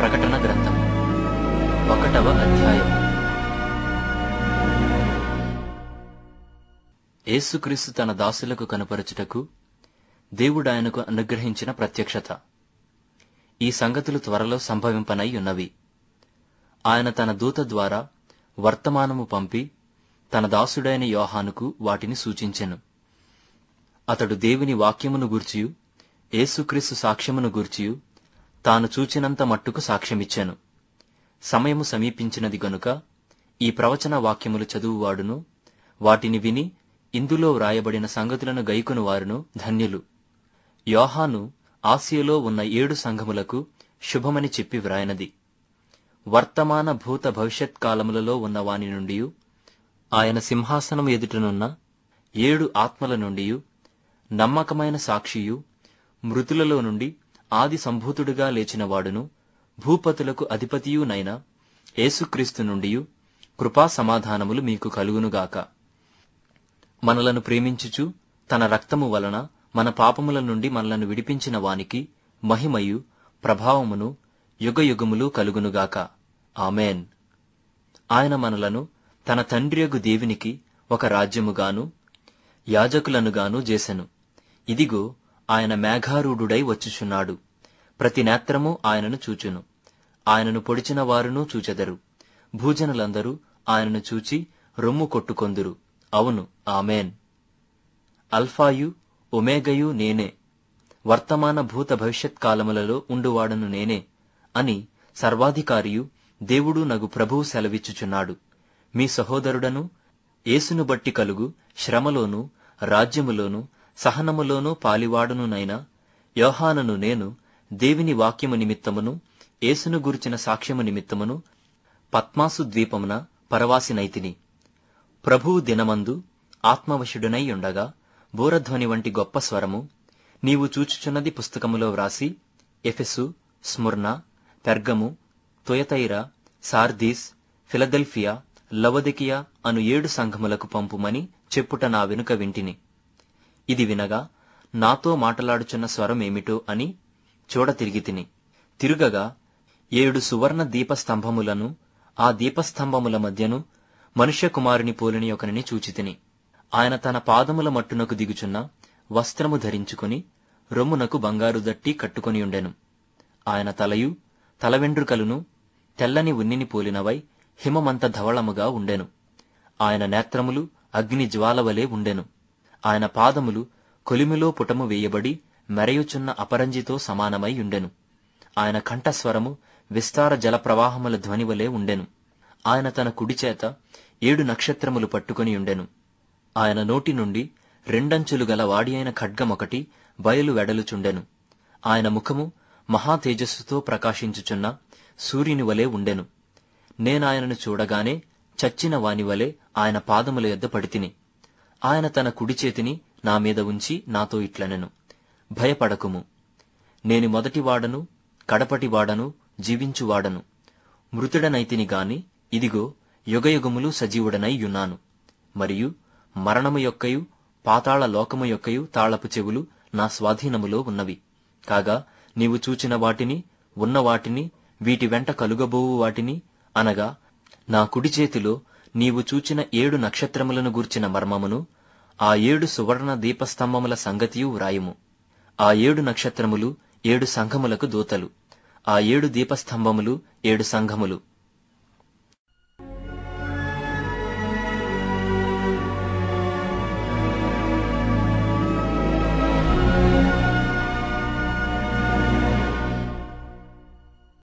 ప్రకటన గ్రంథం 1వ అధ్యాయం. యేసుక్రీస్తు తన దాసులకు కనపరచుటకు దేవుడాయనకు అనుగ్రహించిన ప్రత్యక్షత. ఈ సంగతులు త్వరలో సంభవింపనై ఉన్నవి. ఆయన తన దూత ద్వారా వర్తమానము పంపి తన దాసుడైన యోహానుకు వాటిని సూచించెను. అతడు దేవుని వాక్యమును గూర్చియు యేసుక్రీస్తు సాక్ష్యమును గూర్చియు తాను చూచినంత మట్టుకు సాక్ష్యమిచ్చెను. సమయము సమీపించినది గనుక ఈ ప్రవచన వాక్యములు చదువువాడును వాటిని విని ఇందులో వ్రాయబడిన సంగతులను గైకొను వారును ధన్యులు. యోహాను ఆసియలో ఉన్న 7 సంఘములకు శుభమని చెప్పి వ్రాయనది. వర్తమాన భూత భవిష్యత్ కాలములలో ఉన్న వాని నుండి, ఆయన సింహాసనం ఎదుటనున్న 7 ఆత్మల నుండి, నమ్మకమైన సాక్షియు, మృతులలో నుండి ఆది సంభూతుడుగా లేచినవాడును, భూపతులకు అధిపతియునైన యేసుక్రీస్తు నుండి కృపా సమాధానములు మీకు కలుగునుగాక. మనలను ప్రేమించుచు తన రక్తము వలన మన పాపముల నుండి మనలను విడిపించిన వానికి మహిమయు ప్రభావమును యుగయుగములు కలుగునుగాక. ఆమేన్. ఆయన మనలను తన తండ్రియగు దేవునికి ఒక రాజ్యముగాను యాజకులనుగాను చేసెను. ఇదిగో ఆయన మేఘారూఢుడై వచ్చుచున్నాడు. ప్రతి నేత్రము ఆయనను చూచును. ఆయనను పొడిచిన వారును చూచెదరు. భూజనులందరూ ఆయనను చూచి రొమ్ము కొట్టుకొందురు. అవును, ఆమేన్. అల్ఫాయు ఒమేగయు నేనే, వర్తమాన భూత భవిష్యత్ కాలములలో ఉండువాడను నేనే అని సర్వాధికారియు దేవుడు నగు ప్రభువు సెలవిచ్చుచున్నాడు. మీ సహోదరుడను యేసును బట్టి కలుగు శ్రమలోను రాజ్యములోను సహనములోనూ పాలివాడునునైనా యోహానును నేను దేవుని వాక్యము నిమిత్తమును యేసును గురించిన సాక్ష్యము నిమిత్తమును పత్మాసు ద్వీపమున పరవాసినైతిని. ప్రభువు దినమందు ఆత్మవశుడనై ఉండగా బోరధ్వని వంటి గొప్ప స్వరము, నీవు చూచుచున్నది పుస్తకములో వ్రాసి Ephesus, Smyrna, Pergamum, Thyatira, Sardis, Philadelphia, Laodicea అను 7 సంఘములకు పంపుమని చెప్పుట నా వెనుక వింటిని. ఇది వినగా నాతో మాటలాడుచున్న స్వరమేమిటో అని చూడ తిరిగితిని. తిరుగగా 7 సువర్ణ దీపస్తంభములను, ఆ దీపస్తంభముల మధ్యను మనుష్య కుమారుని పోలిని ఒకనిని చూచితిని. ఆయన తన పాదముల మట్టునకు దిగుచున్న వస్త్రము ధరించుకుని రొమ్మునకు బంగారు దట్టి కట్టుకొనియుండెను. ఆయన తలయు తలవెండ్రుకలును తెల్లని ఉన్నిని పోలినవై హిమమంత ధవళముగా ఉండెను. ఆయన నేత్రములు అగ్ని జ్వాలవలే ఉండెను. ఆయన పాదములు కొలిమిలో పుటము వేయబడి మెరయుచున్న అపరంజితో సమానమై ఉండెను. ఆయన కంఠస్వరము విస్తార జలప్రవాహముల ధ్వనివలే ఉండెను. ఆయన తన కుడిచేత 7 నక్షత్రములు పట్టుకొని ఉండెను. ఆయన నోటి నుండి 2 అంచులు గల వాడి అయిన ఖడ్గమొకటి బయలు వెడలుచుండెను. ఆయన ముఖము మహా తేజస్సుతో ప్రకాశించుచున్న సూర్యుని వలె ఉండెను. నేనాయనను చూడగానే చచ్చిన వానివలె ఆయన పాదముల యొద్ద పడితిని. ఆయన తన కుడి చేతిని నా మీద ఉంచి నాతో ఇట్లనెను, భయపడకుము, నేను మొదటివాడను కడపటివాడను జీవించువాడను. మృతుడనైతిని గాని ఇదిగో యుగయుగములు సజీవుడనై యున్నాను. మరియు మరణము యొక్కయు పాతాళ లోకము యొక్కయు తాళపు చెవులు నా స్వాధీనములో ఉన్నవి. కాగా నీవు చూచిన వాటిని, ఉన్న వాటిని, వీటి వెంట కలుగబోవు వాటిని, అనగా నా కుడి చేతిలో నీవు చూచిన 7 నక్షత్రములను గూర్చిన మర్మమును, ఆ 7 సువర్ణ దీపస్తంభముల సంగతియు వ్రాయుము. ఆ 7 నక్షత్రములు 7 సంఘములకు దూతలు, ఆ 7 దీపస్తంభములు 7 సంఘములు.